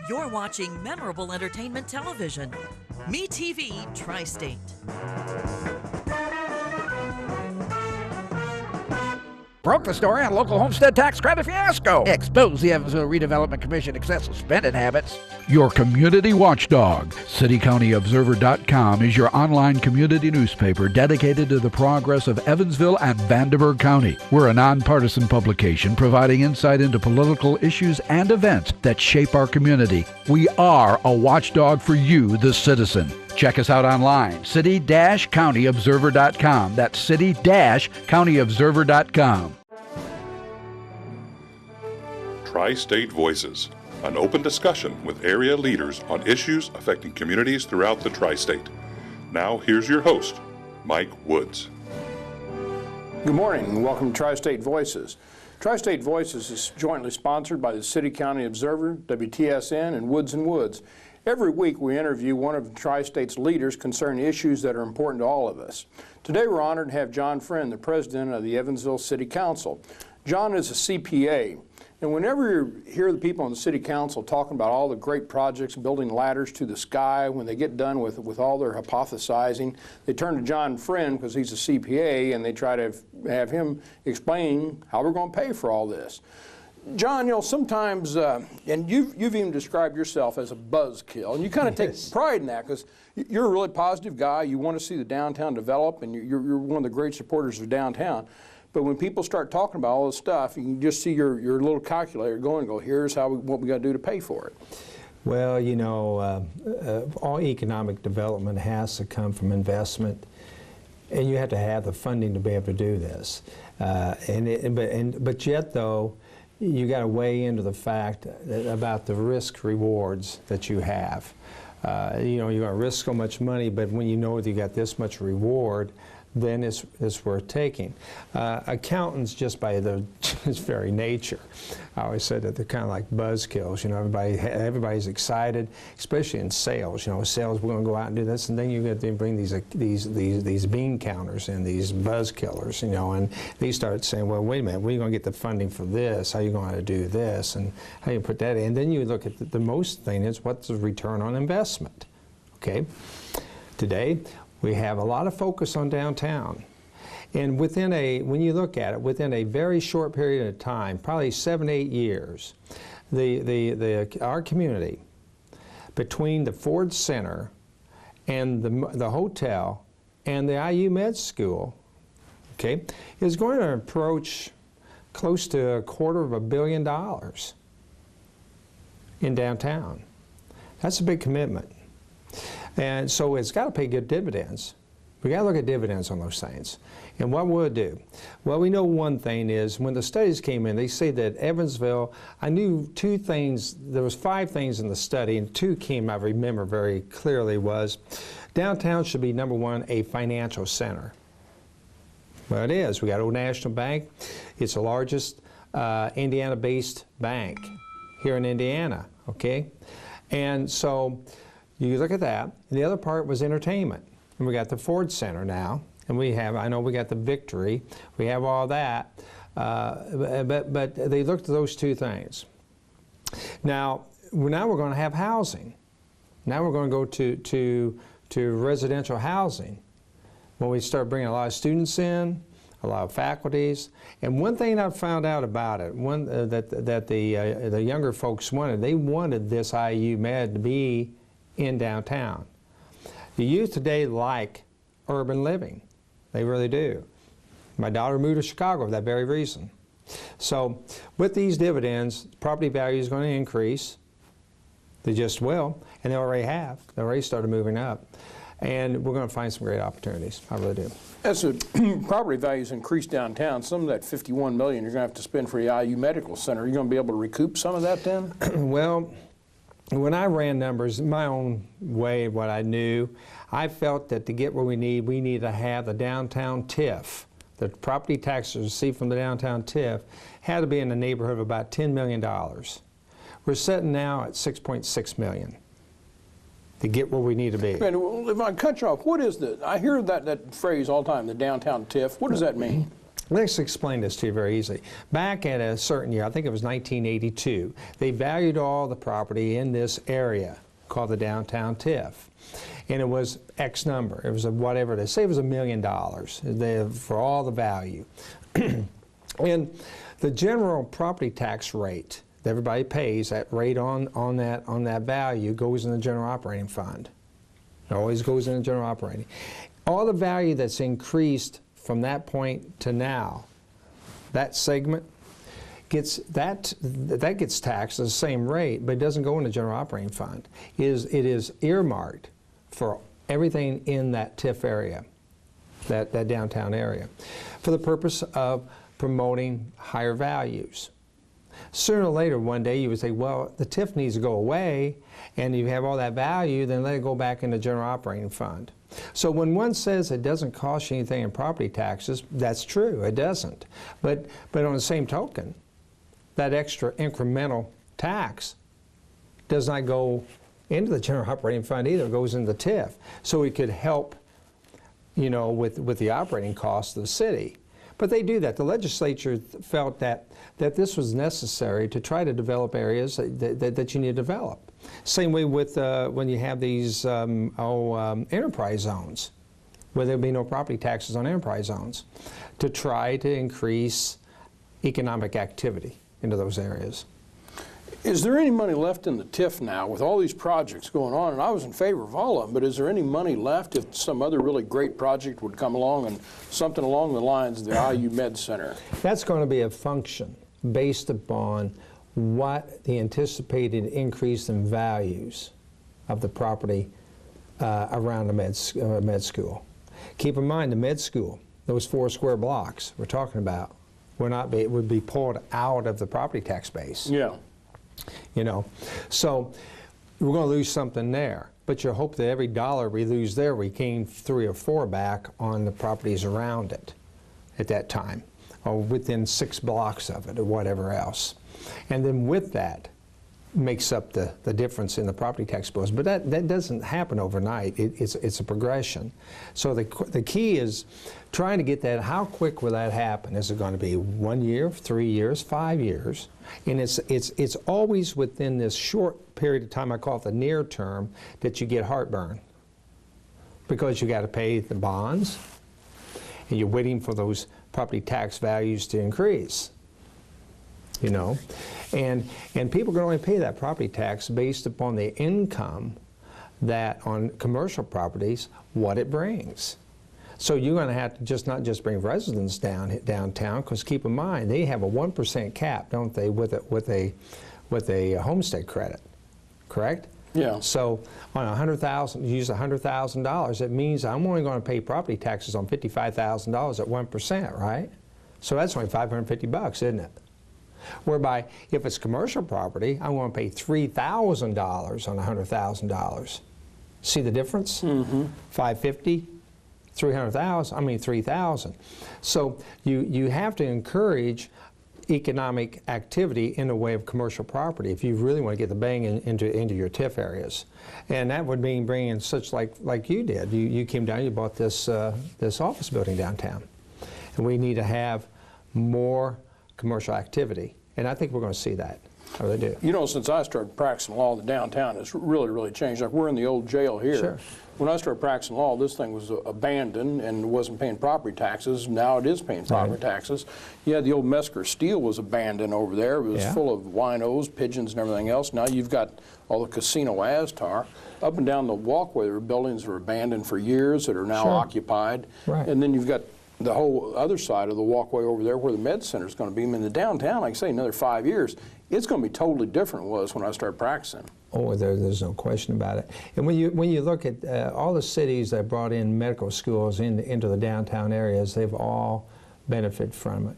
You're watching memorable entertainment television. MeTV Tri-State. Broke the story on local homestead tax credit fiasco. Expose the Evansville Redevelopment Commission excessive spending habits. Your community watchdog. CityCountyObserver.com is your online community newspaper dedicated to the progress of Evansville and Vanderburgh County. We're a nonpartisan publication providing insight into political issues and events that shape our community. We are a watchdog for you, the citizen. Check us out online, city-countyobserver.com. That's city-countyobserver.com. Tri-State Voices, an open discussion with area leaders on issues affecting communities throughout the Tri-State. Now, here's your host, Mike Woods. Good morning and welcome to Tri-State Voices. Tri-State Voices is jointly sponsored by the City County Observer, WTSN, and Woods & Woods. Every week we interview one of Tri-State's leaders concerning issues that are important to all of us. Today we're honored to have JohnFriend, the president of the Evansville City Council. John is a CPA, and whenever you hear the people on the City Council talking about all the great projects, building ladders to the sky, when they get done with all their hypothesizing, they turn to JohnFriend because he's a CPA, and they try to have him explain how we're going to pay for all this. John, you know, sometimes, and you've even described yourself as a buzzkill, and you kind of take pride in that because you're a really positive guy. You want to see the downtown develop, and you're one of the great supporters of downtown. But when people start talking about all this stuff, you can just see your little calculator going and go, here's what we got to do to pay for it. Well, you know, all economic development has to come from investment, and you have to have the funding to be able to do this. But yet, though, you got to weigh into the fact about the risk rewards that you have. You know, you're going to risk so much money, but when you know that you got this much reward, then it's worth taking. Accountants, just by its very nature, I always said that they're kind of like buzzkills. You know, everybody's excited, especially in sales. You know, sales, we're going to go out and do this, and then you get to bring these bean counters and these buzz killers. You know, and they start saying, well, wait a minute, where are you going to get the funding for this? How are you going to do this? And how you put that in? And then you look at the most thing is what's the return on investment? Okay, today we have a lot of focus on downtown. And when you look at it, within a very short period of time, probably 7 to 8 years, our community, between the Ford Center and the hotel and the IU Med School, okay, is going to approach close to $250 million in downtown. That's a big commitment. And so it's got to pay good dividends. We got to look at dividends on those things. And what will it do? Well, we know one thing is when the studies came in, they say that Evansville, I knew two things, there was 5 things in the study, and 2 came I remember very clearly was downtown should be, number 1, a financial center. Well, it is. We got Old National Bank. It's the largest Indiana-based bank here in Indiana, okay? And so you look at that. The other part was entertainment. And we got the Ford Center now. And we have, I know we got the Victory. We have all that. But they looked at those 2 things. Now we're going to have housing. Now we're going to go to residential housing. When we start bringing a lot of students in, a lot of faculties. And one thing I've found out about it, that the younger folks wanted, they wanted this IU Med to be in downtown. The youth today like urban living. They really do. My daughter moved to Chicago for that very reason. So with these dividends, property value is going to increase. They just will, and they already have. They already started moving up. And we're going to find some great opportunities. I really do. As the property values increase downtown, some of that $51 million you're going to have to spend for the IU Medical Center, are you going to be able to recoup some of that then? Well, when I ran numbers my own way, what I knew, I felt that to get where we need to have the downtown TIF, the property taxes received from the downtown TIF, had to be in the neighborhood of about $10 million. We're sitting now at $6.6 million to get where we need to be. If I cut you off, what is I hear that phrase all the time, the downtown TIF. What does that mean? Let's explain this to you very easily. Back at a certain year, I think it was 1982, they valued all the property in this area called the downtown TIF. And it was X number. It was whatever they say, it was $1 million for all the value. And the general property tax rate that everybody pays, that rate on that value, goes in the general operating fund. It always goes in the general operating. All the value that's increased from that point to now, that segment gets that gets taxed at the same rate, but it doesn't go in the general operating fund. It is earmarked for everything in that TIF area, that downtown area, for the purpose of promoting higher values. Sooner or later, one day, you would say, well, the TIF needs to go away, and you have all that value, then let it go back in the general operating fund. So when one says it doesn't cost you anything in property taxes, that's true, it doesn't. But on the same token, that extra incremental tax does not go into the general operating fund either, it goes into the TIF. So it could help, you know, with the operating costs of the city. But they do that. The legislature felt that this was necessary to try to develop areas that you need to develop. Same way with when you have these enterprise zones, where there'll be no property taxes on enterprise zones, to try to increase economic activity into those areas. Is there any money left in the TIF now with all these projects going on? And I was in favor of all of them, but is there any money left if some other really great project would come along and something along the lines of the IU Med Center? That's going to be a function based upon what the anticipated increase in values of the property around the med school. Keep in mind, the med school, those 4 square blocks we're talking about, would be pulled out of the property tax base. Yeah. You know, so we're going to lose something there. But you hope that every dollar we lose there, we gain 3 or 4 back on the properties around it at that time, or within 6 blocks of it, or whatever else. And then with that, makes up the difference in the property tax bills. But that doesn't happen overnight. It's a progression. So the key is trying to get that. How quick will that happen? Is it going to be 1 year, 3 years, 5 years? And it's always within this short period of time, I call it the near term, that you get heartburn. Because you got to pay the bonds, and you're waiting for those property tax values to increase. You know, and people can only pay that property tax based upon the income that on commercial properties, what it brings. So you're going to have to not just bring residents downtown, because keep in mind they have a 1% cap, don't they, with a homestead credit, correct? Yeah. So on use $100,000, it means I'm only going to pay property taxes on $55,000 at 1%, right? So that's only $550, isn't it? Whereby, if it's commercial property, I want to pay $3,000 on $100,000. See the difference? Mm-hmm. $550, $300,000. So you have to encourage economic activity in the way of commercial property if you really want to get the bang into your TIF areas. And that would mean bringing such like you did. You came down, you bought this office building downtown. And we need to have more commercial activity, and I think we're going to see that. I really do. You know, since I started practicing law, the downtown has really changed. Like, we're in the old jail here. Sure. When I started practicing law, this thing was abandoned and wasn't paying property taxes. Now it is paying property taxes. Yeah, the old Mesker Steel was abandoned over there. It was full of winos, pigeons, and everything else. Now you've got all the Casino Astar. Up and down the walkway, there are buildings that were abandoned for years that are now occupied. Right. And then you've got the whole other side of the walkway over there where the med center is going to be. I mean, the downtown, like I say, another 5 years, it's going to be totally different than it was when I started practicing. Oh, there's no question about it. And when you look at all the cities that brought in medical schools into the downtown areas, they've all benefited from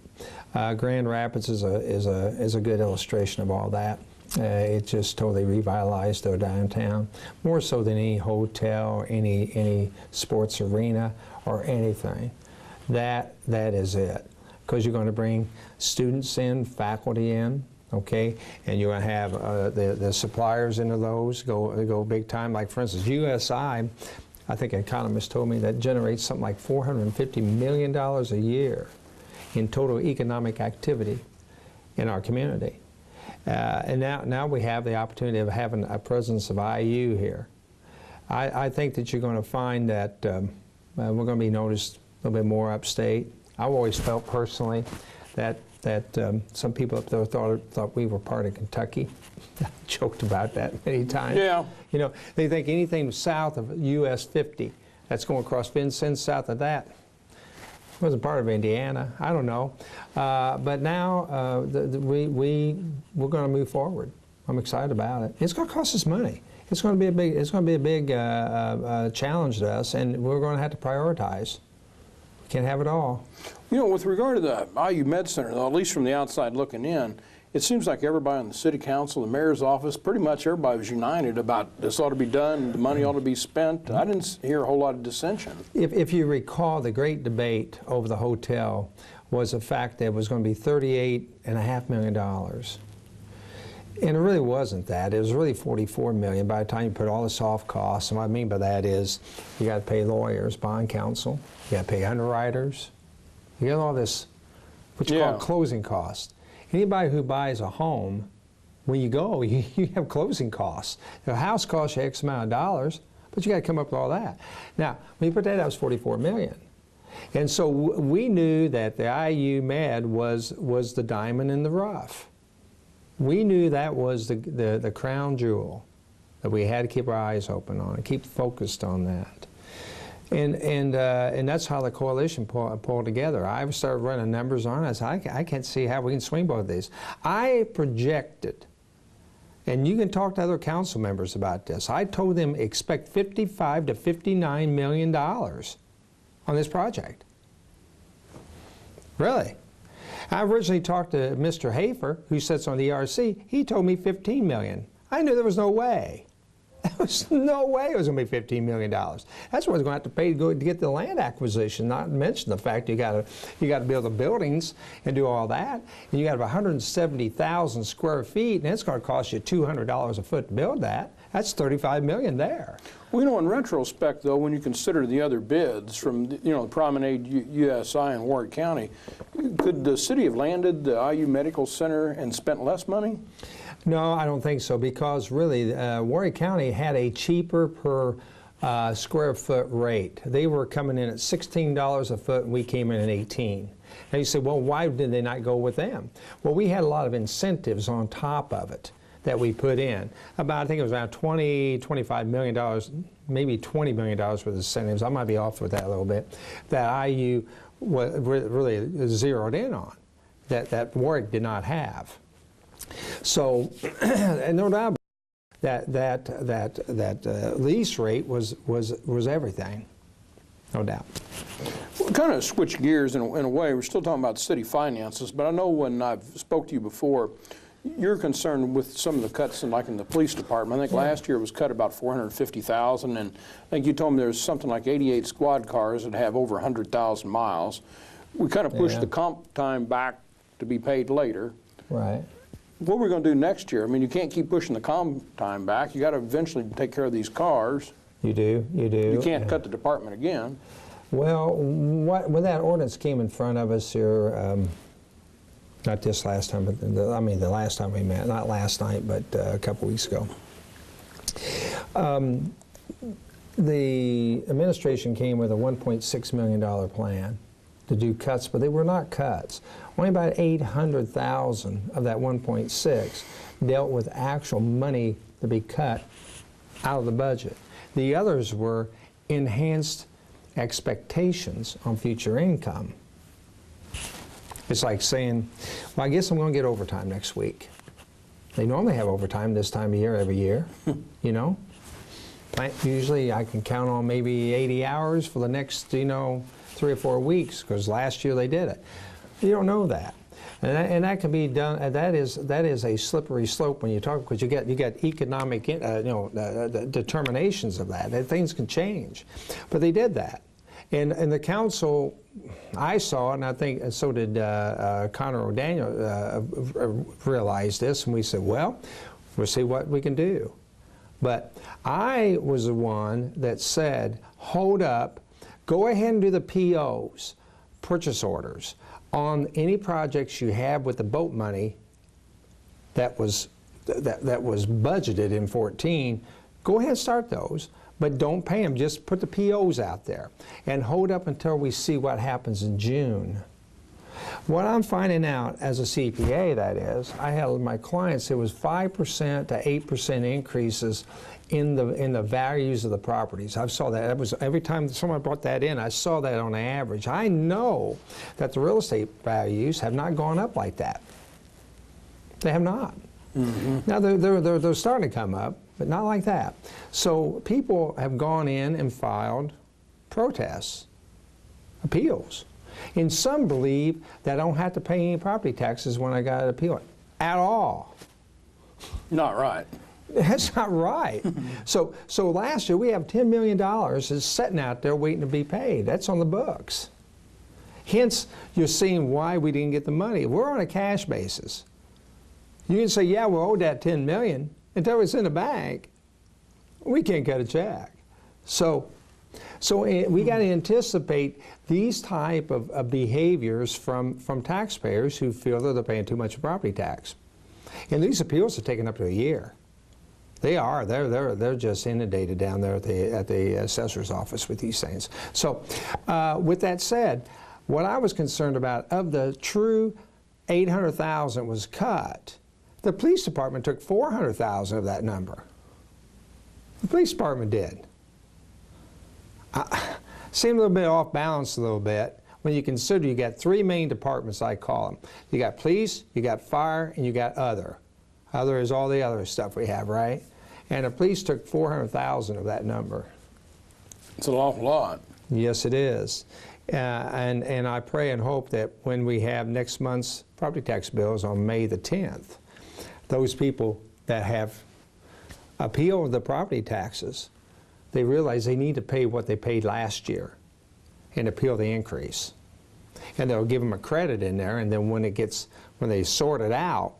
it. Grand Rapids is a good illustration of all that. It just totally revitalized their downtown, more so than any hotel or any sports arena or anything. That is it, because you're going to bring students in, faculty in, okay, and you're going to have the suppliers into those go big time. Like, for instance, USI, I think an economist told me that generates something like $450 million a year in total economic activity in our community. And now we have the opportunity of having a presence of IU here. I think that you're going to find that we're going to be noticed a little bit more upstate. I've always felt personally that some people up there thought we were part of Kentucky. I joked about that many times. Yeah. You know, they think anything south of US 50 that's going across Vincennes, south of that, wasn't part of Indiana. I don't know. But now we're going to move forward. I'm excited about it. It's going to cost us money. It's going to be a big challenge to us, and we're going to have to prioritize. We can't have it all. You know, with regard to the IU Med Center, though, at least from the outside looking in, it seems like everybody on the city council, the mayor's office, pretty much everybody was united about this ought to be done, the money ought to be spent. I didn't hear a whole lot of dissension. If you recall, the great debate over the hotel was the fact that it was going to be $38.5 million. And it really wasn't that. It was really $44 million by the time you put all the soft costs. And what I mean by that is you got to pay lawyers, bond counsel, you got to pay underwriters, you got all this, what you call closing costs. Anybody who buys a home, when you go, you have closing costs. The house costs you X amount of dollars, but you got to come up with all that. Now, when you put that out, it was $44 million. And so we knew that the IU Med was the diamond in the rough. We knew that was the crown jewel that we had to keep our eyes open on and keep focused on that. And that's how the coalition pulled together. I started running numbers on it. I said, I can't see how we can swing both of these. I projected, and you can talk to other council members about this, I told them expect $55 to $59 million on this project. Really? I originally talked to Mr. Hafer, who sits on the ERC. He told me $15 million. I knew there was no way. There was no way it was going to be $15 million. That's what we're going to have to pay to get the land acquisition, not to mention the fact you got to build the buildings and do all that. And you got 170,000 square feet, and it's going to cost you $200 a foot to build that. That's $35 million there. Well, you know, in retrospect, though, when you consider the other bids from, the Promenade USI and Warwick County, could the city have landed the IU Medical Center and spent less money? No, I don't think so, because really Warwick County had a cheaper per square foot rate. They were coming in at $16 a foot, and we came in at $18. Now you say, well, why did they not go with them? Well, we had a lot of incentives on top of it that we put in. I think it was about $25 million, maybe $20 million worth of incentives. I might be off with that a little bit, that IU was really zeroed in on, that Warwick did not have. So, and no doubt that lease rate was everything, no doubt. We'll kind of switch gears in a way. We're still talking about city finances, but I know when I've spoke to you before, you're concerned with some of the cuts in the police department. I think last year it was cut about $450,000, and I think you told me there's something like 88 squad cars that have over 100,000 miles. We kind of pushed the comp time back to be paid later. Right. What are we going to do next year? I mean, you can't keep pushing the comp time back. You got to eventually take care of these cars. You do. You can't cut the department again. Well, when that ordinance came in front of us here, not this last time, but the last time we met, not last night, but a couple weeks ago. The administration came with a $1.6 million plan to do cuts, but they were not cuts. Only about 800,000 of that 1.6 dealt with actual money to be cut out of the budget. The others were enhanced expectations on future income. It's like saying, well, I guess I'm going to get overtime next week. They normally have overtime this time of year every year, Usually I can count on maybe 80 hours for the next, 3 or 4 weeks, because last year they did it. You don't know that. And that can be done, that is a slippery slope when you talk, because you get economic determinations of that things can change. But they did that. And the council, I saw, and I think so did Connor O'Daniel, realized this, and we said, well, we'll see what we can do. But I was the one that said, hold up, go ahead and do the POs, purchase orders, on any projects you have with the boat money that was budgeted in 14, go ahead and start those, but don't pay them. Just put the POs out there and hold up until we see what happens in June. What I'm finding out as a CPA, that is, I had my clients, it was 5% to 8% increases in the values of the properties. I saw that. It was every time someone brought that in, I saw that on average. I know that the real estate values have not gone up like that. They have not. Mm-hmm. Now they're starting to come up, but not like that. So people have gone in and filed protests, appeals. And some believe that I don't have to pay any property taxes when I got an appeal at all. Not right. That's not right. So last year we have $10 million is sitting out there waiting to be paid. That's on the books. Hence, you're seeing why we didn't get the money. We're on a cash basis. You can say, yeah, we're owed that $10 million. Until it's in the bank, we can't cut a check. So we got to anticipate these type of behaviors from taxpayers who feel that they're paying too much property tax. And these appeals are taking up to a year. They are. They're just inundated down there at the assessor's office with these things. So with that said, what I was concerned about, of the true 800,000 was cut, the police department took 400,000 of that number. The police department did. Seemed a little bit off balance a little bit when you consider you got three main departments, I call them. You got police, you got fire, and you got other. Other is all the other stuff we have, right? And the police took 400,000 of that number. It's an awful lot. Yes, it is. And I pray and hope that when we have next month's property tax bills on May the 10th, those people that have appealed the property taxes, they realize they need to pay what they paid last year and appeal the increase. And they'll give them a credit in there, and then when they sort it out,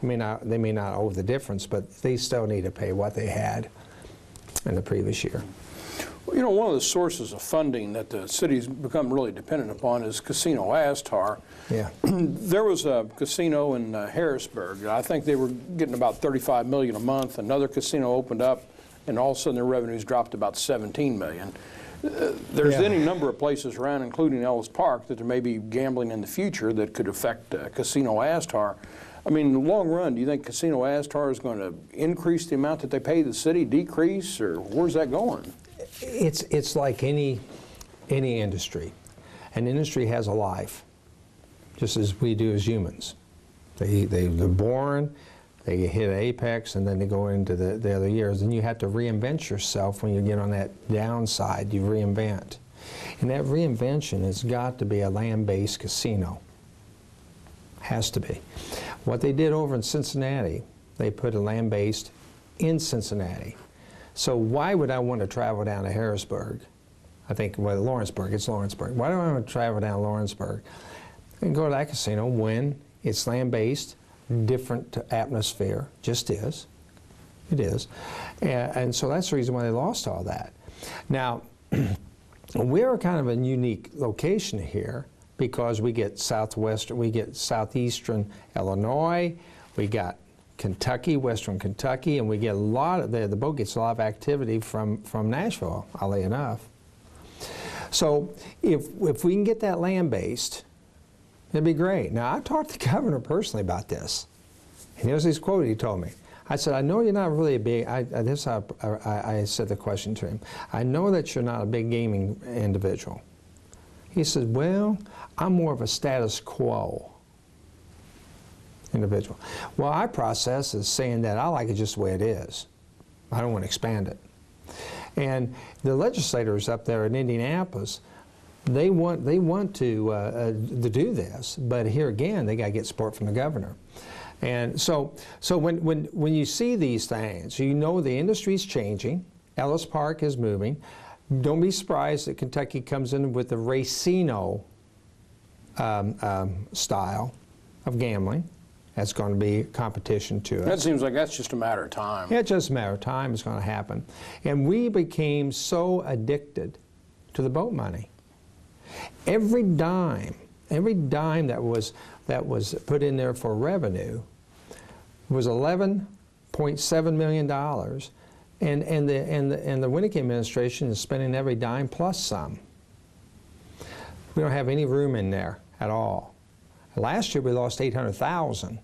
they may not owe the difference, but they still need to pay what they had in the previous year. Well, you know, one of the sources of funding that the city's become really dependent upon is Casino Astar. Yeah. There was a casino in Harrisburg. I think they were getting about $35 million a month. Another casino opened up, and all of a sudden their revenues dropped about $17 million. There's any number of places around, including Ellis Park, that there may be gambling in the future that could affect Casino Astar. I mean, in the long run, do you think Casino Astar is going to increase the amount that they pay the city, decrease, or where's that going? It's like any industry. An industry has a life, just as we do as humans. They're born, they hit apex, and then they go into the other years. And you have to reinvent yourself when you get on that downside. You reinvent. And that reinvention has got to be a land-based casino. Has to be. What they did over in Cincinnati, they put a land-based in Cincinnati. So why would I want to travel down to Harrisburg? I think, well, Lawrenceburg, it's Lawrenceburg. Why do I want to travel down to Lawrenceburg and go to that casino when it's land-based, different atmosphere, just is. It is. And so that's the reason why they lost all that. Now, we're kind of a unique location here because we get southeastern Illinois, we got Kentucky, western Kentucky, and we get a lot of, the boat gets a lot of activity from Nashville, oddly enough. So if we can get that land-based, it'd be great. Now, I talked to the governor personally about this, and here's his quote he told me. I said, I know you're not really a big, I said the question to him, I know that you're not a big gaming individual. He said, well, I'm more of a status quo individual. Well, our process is saying that I like it just the way it is. I don't want to expand it. And the legislators up there in Indianapolis, they want to do this, but here again, they got to get support from the governor. And so when you see these things, you know the industry's changing. Ellis Park is moving. Don't be surprised that Kentucky comes in with the racino style of gambling. That's going to be competition to it. That seems like that's just a matter of time. Yeah, it's just a matter of time. It's going to happen. And we became so addicted to the boat money. Every dime every dime that was put in there for revenue was $11.7 million, and the Winnick administration is spending every dime plus some. We don't have any room in there at all. Last year we lost $800,000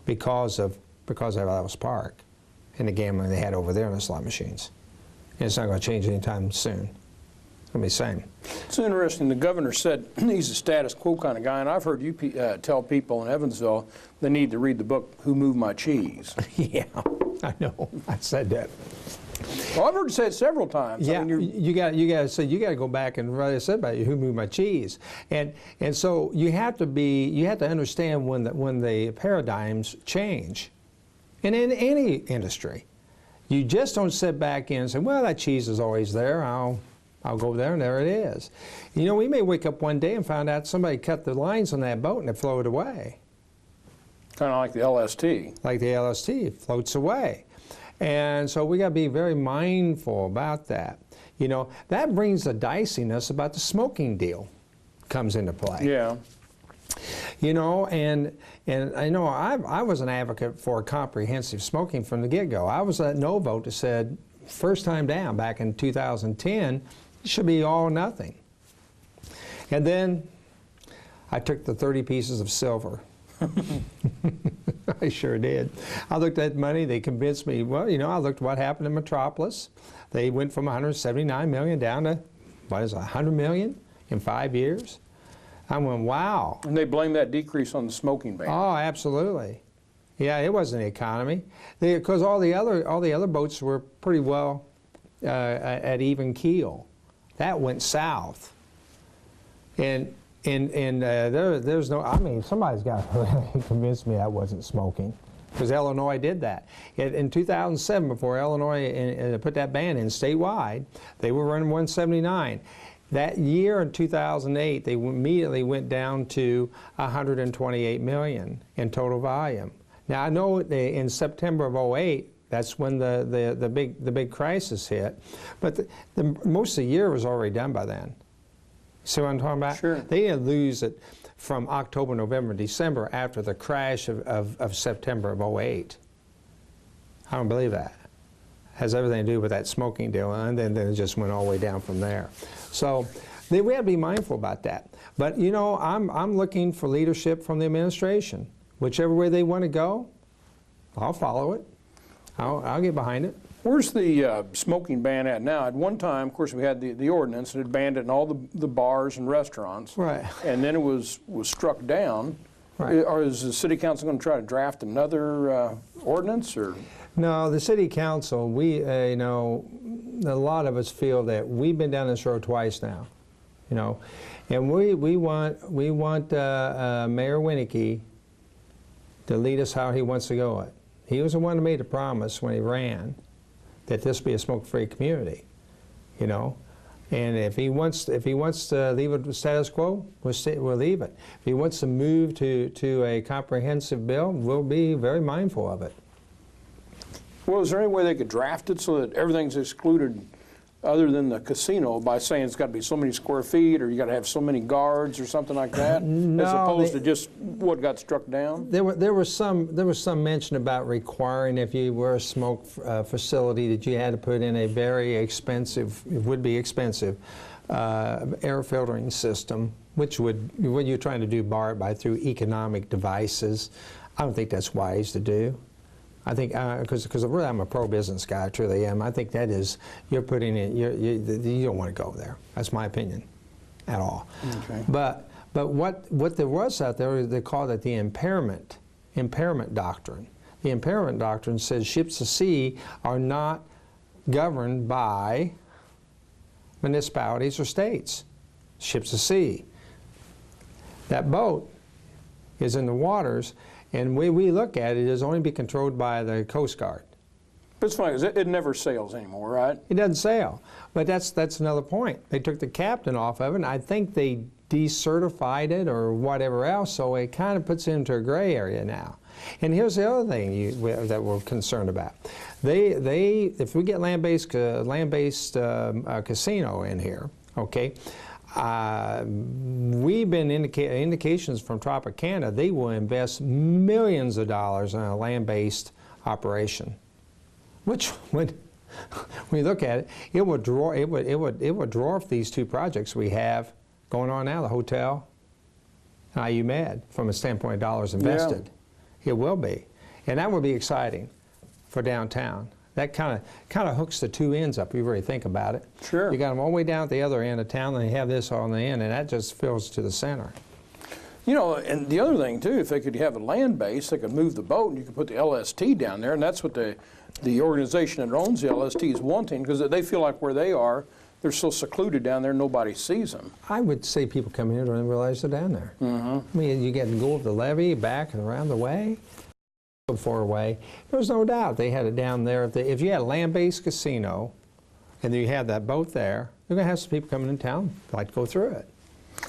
because of Ellis Park and the gambling they had over there in the slot machines. And it's not going to change anytime soon. It's going to be the same. It's interesting. The governor said he's a status quo kind of guy, and I've heard you tell people in Evansville they need to read the book "Who Moved My Cheese." Yeah, I know. I said that. Well, I've heard you say it several times. Yeah, I mean, you got to go back and write. I said about you, who moved my cheese, and so you have to understand when the paradigms change, and in any industry, you just don't sit back in and say, well, that cheese is always there. I'll go there, and there it is. You know, we may wake up one day and find out somebody cut the lines on that boat and it floated away. kind of like the LST. Like the LST floats away. And so we got to be very mindful about that. You know, that brings the diciness about the smoking deal comes into play. Yeah. You know, and I know I was an advocate for comprehensive smoking from the get-go. I was that no vote that said, first time down back in 2010, it should be all or nothing. And then I took the 30 pieces of silver. I sure did. I looked at money, they convinced me, well, you know, I looked at what happened in Metropolis. They went from 179 million down to, what is it, 100 million in 5 years? I went, wow. And they blame that decrease on the smoking ban. Oh, absolutely. Yeah, it wasn't the economy. Because all the other boats were pretty well at even keel. That went south. And there's no, I mean, somebody's got to really convince me I wasn't smoking. Because Illinois did that. In 2007, before Illinois put that ban in statewide, they were running 179. That year in 2008, they immediately went down to 128 million in total volume. Now I know in September of 2008, that's when the big crisis hit, but most of the year was already done by then. See what I'm talking about? Sure. They didn't lose it from October, November, December after the crash of September of 2008. I don't believe that. Has everything to do with that smoking deal, and then it just went all the way down from there. So we have to be mindful about that. But you know, I'm looking for leadership from the administration. Whichever way they want to go, I'll follow it. I'll get behind it. Where's the smoking ban at now? At one time, of course, we had the ordinance that had banned it in all the bars and restaurants. Right. And then it was struck down. Right. Or is the city council going to try to draft another ordinance, or? No, the city council, you know, a lot of us feel that we've been down this road twice now, you know, and we want Mayor Winnick to lead us how he wants to go it. He was the one who made the promise when he ran that this be a smoke-free community, you know, and if he wants to leave it status quo, we'll leave it. If he wants to move to a comprehensive bill, we'll be very mindful of it. Well, is there any way they could draft it so that everything's excluded other than the casino by saying it's got to be so many square feet, or you got to have so many guards or something like that, no, as opposed to just what got struck down? There was some mention about requiring, if you were a smoke facility, that you had to put in a very expensive, it would be expensive, air filtering system, which would, what you're trying to do, bar it by through economic devices. I don't think that's wise to do. I think, because really I'm a pro-business guy, I truly am. I think that is, you're putting in, you don't want to go there. That's my opinion, at all. Okay. But what there was out there, they called it the impairment doctrine. The impairment doctrine says ships at sea are not governed by municipalities or states. Ships at sea. That boat is in the waters, and the way we look at it is only be controlled by the Coast Guard. But it's funny, 'cause it never sails anymore, right? It doesn't sail. But that's another point. They took the captain off of it, and I think they decertified it or whatever else, so it kind of puts it into a gray area now. And here's the other thing that we're concerned about. If we get land-based casino in here, okay, We've been indications from Tropicana they will invest millions of dollars in a land-based operation, which would, when you look at it, it would dwarf these two projects we have going on now, the hotel, IU Med, from a standpoint of dollars invested. Yeah. It will be, and that would be exciting for downtown. That kind of hooks the two ends up, if you really think about it. Sure. You got them all the way down at the other end of town, and they have this on the end, and that just fills to the center. You know, and the other thing, too, if they could have a land base, they could move the boat, and you could put the LST down there, and that's what the organization that owns the LST is wanting, because they feel like where they are, they're so secluded down there, nobody sees them. I would say people come here don't even realize they're down there. I mean, you get to go up the levee, back and around the way. So far away, there's no doubt they had it down there. If you had a land-based casino and you had that boat there, you're going to have some people coming in town who'd like to go through it.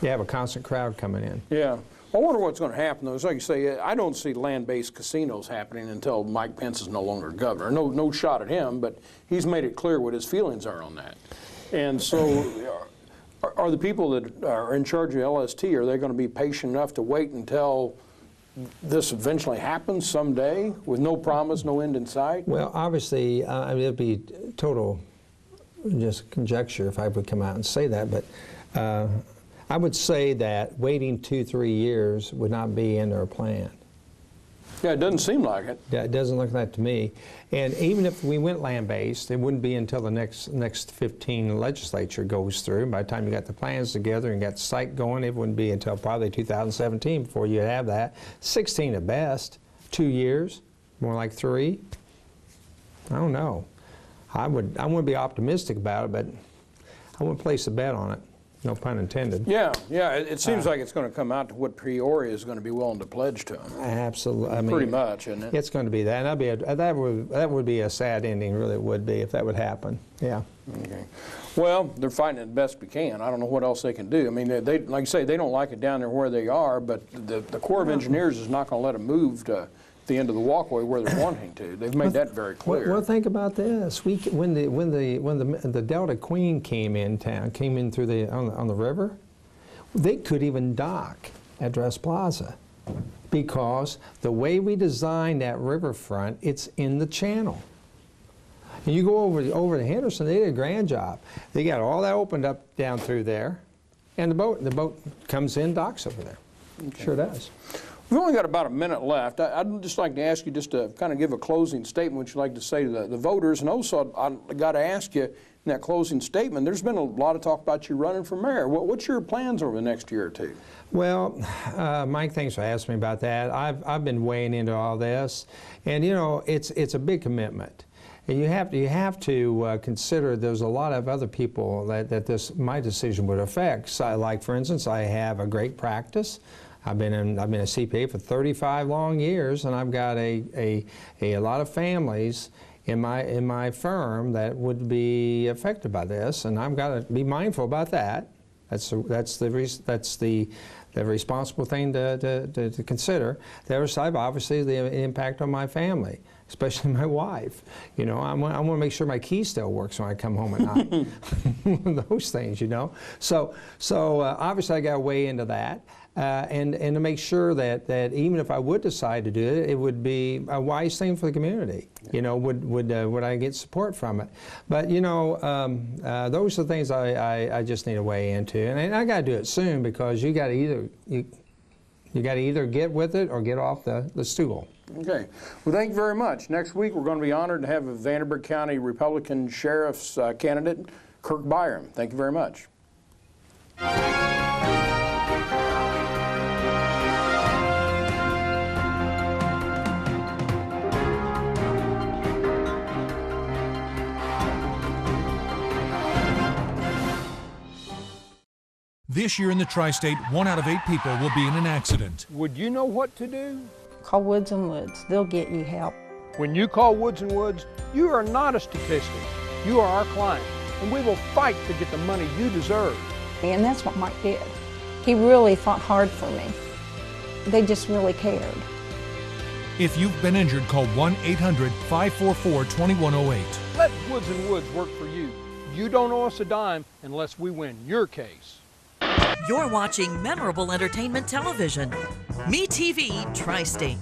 You have a constant crowd coming in. Yeah. I wonder what's going to happen, though. It's like you say, I don't see land-based casinos happening until Mike Pence is no longer governor. No shot at him, but he's made it clear what his feelings are on that. And so are the people that are in charge of LST, are they going to be patient enough to wait until this eventually happens someday with no promise, no end in sight? Well, obviously, I mean, it'd be total just conjecture if I would come out and say that, but I would say that waiting 2-3 years would not be in their plan. Yeah, it doesn't seem like it. Yeah, it doesn't look like that to me. And even if we went land-based, it wouldn't be until the next 15 legislature goes through. By the time you got the plans together and got the site going, it wouldn't be until probably 2017 before you have that. 16 at best, 2 years, more like 3. I don't know. I wouldn't be optimistic about it, but I wouldn't place a bet on it. No pun intended. Yeah, it seems like it's going to come out to what Peoria is going to be willing to pledge to them. Absolutely. I mean, pretty much, isn't it? It's going to be that. And that would be a sad ending, really, it would be, if that would happen. Yeah. Okay. Well, they're fighting it the best we can. I don't know what else they can do. I mean, they like I say, they don't like it down there where they are, but the Corps of Engineers is not going to let them move to the end of the walkway where they're wanting to. They've made that very clear. Well, think about this. When the Delta Queen came in town, came in through on the river, they could even dock at Dress Plaza, because the way we designed that riverfront, it's in the channel. And you go over to Henderson, they did a grand job. They got all that opened up down through there, and the boat comes in, docks over there. Okay. Sure does. We've only got about a minute left. I'd just like to ask you just to kind of give a closing statement, what you'd like to say to the voters. And also, I've got to ask you, in that closing statement, there's been a lot of talk about you running for mayor. What's your plans over the next year or two? Well, Mike, thanks for asking me about that. I've been weighing into all this, and you know, it's a big commitment. And you have to consider there's a lot of other people that my decision would affect. So, like, for instance, I have a great practice. I've been a CPA for 35 long years, and I've got a lot of families in my firm that would be affected by this, and I've got to be mindful about that. That's the responsible thing to consider. The other side, obviously, the impact on my family, especially my wife. You know, I want to make sure my key still works when I come home at night. Those things, you know. So obviously, I got to weigh into that. And to make sure that even if I would decide to do it, it would be a wise thing for the community. You know, would I get support from it? But you know, those are the things I just need to weigh into, and I got to do it soon, because you got to either get with it or get off the stool. Okay. Well, thank you very much. Next week we're going to be honored to have a Vanderburgh County Republican Sheriff's candidate, Kirk Byram. Thank you very much. This year in the Tri-State, 1 out of 8 people will be in an accident. Would you know what to do? Call Woods & Woods. They'll get you help. When you call Woods & Woods, you are not a statistic. You are our client, and we will fight to get the money you deserve. And that's what Mike did. He really fought hard for me. They just really cared. If you've been injured, call 1-800-544-2108. Let Woods & Woods work for you. You don't owe us a dime unless we win your case. You're watching memorable entertainment television. Me TV Tri-State.